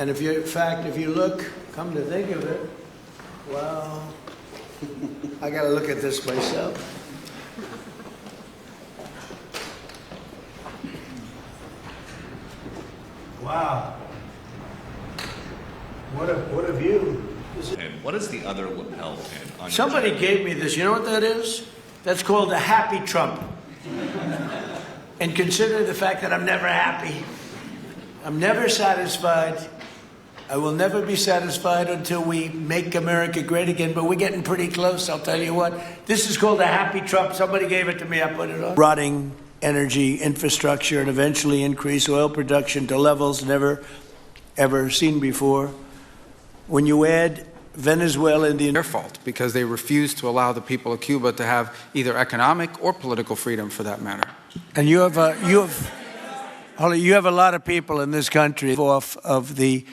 And if you, in fact, if you look, come to think of it, wow, I got to look at this myself. Wow. What a view. And what is the other lapel pin on Somebody gave me this. You know what that is? That's called a happy Trump. And consider the fact that I'm never happy. I'm never satisfied. I will never be satisfied until we make America great again, but we're getting pretty close, I'll tell you what. This is called a happy Trump. Somebody gave it to me, I put it on. Rotting energy infrastructure and eventually increase oil production to levels never, ever seen before. When you add Venezuela and their fault, because they refused to allow the people of Cuba to have either economic or political freedom, for that matter. And you have a lot of people in this country off of the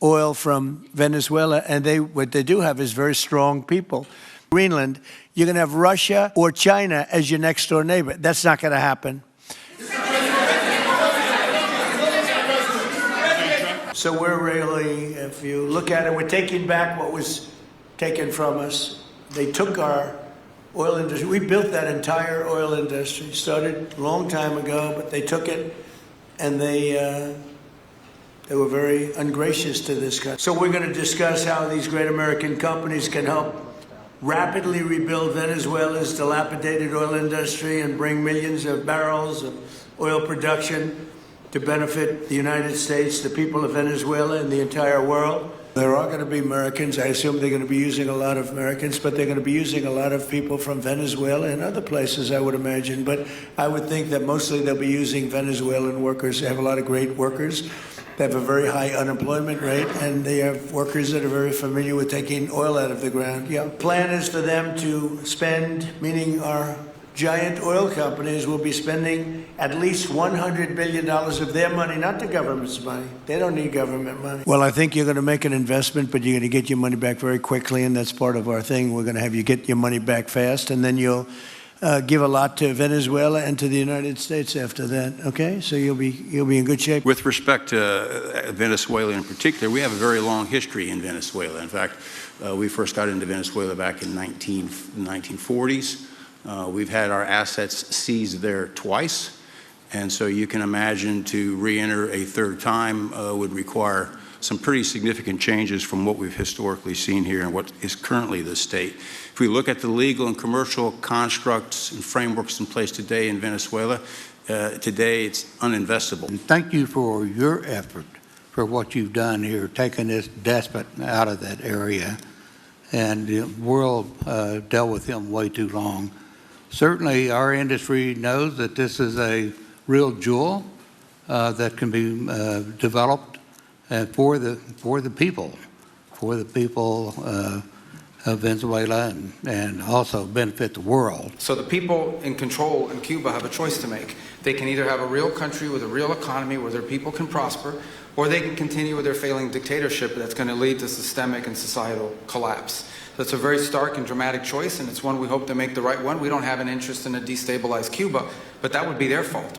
oil from Venezuela, and what they do have is very strong people. Greenland, you're going to have Russia or China as your next door neighbor. That's not going to happen. So we're really, if you look at it, we're taking back what was taken from us. They took our oil industry. We built that entire oil industry. Started a long time ago, but they took it and they were very ungracious to this country. So we're going to discuss how these great American companies can help rapidly rebuild Venezuela's dilapidated oil industry and bring millions of barrels of oil production to benefit the United States, the people of Venezuela, and the entire world. There are going to be Americans. I assume they're going to be using a lot of Americans, but they're going to be using a lot of people from Venezuela and other places, I would imagine. But I would think that mostly they'll be using Venezuelan workers. They have a lot of great workers. They have a very high unemployment rate, and they have workers that are very familiar with taking oil out of the ground. Yeah. Plan is for them to spend, meaning our giant oil companies will be spending at least $100 billion of their money, not the government's money. They don't need government money. Well, I think you're going to make an investment, but you're going to get your money back very quickly, and that's part of our thing. We're going to have you get your money back fast, and then you'll give a lot to Venezuela and to the United States after that. Okay, so you'll be in good shape. With respect to Venezuela in particular, we have a very long history in Venezuela. In fact, we first got into Venezuela back in 1940s. We've had our assets seized there twice, and so you can imagine to re-enter a third time would require some pretty significant changes from what we've historically seen here and what is currently the state. If we look at the legal and commercial constructs and frameworks in place today in Venezuela, today it's uninvestable. And thank you for your effort, for what you've done here, taking this despot out of that area. And the world dealt with him way too long. Certainly our industry knows that this is a real jewel that can be developed for the people of Venezuela and also benefit the world. So the people in control in Cuba have a choice to make. They can either have a real country with a real economy where their people can prosper, or they can continue with their failing dictatorship that's going to lead to systemic and societal collapse. That's a very stark and dramatic choice, and it's one we hope to make the right one. We don't have an interest in a destabilized Cuba, but that would be their fault.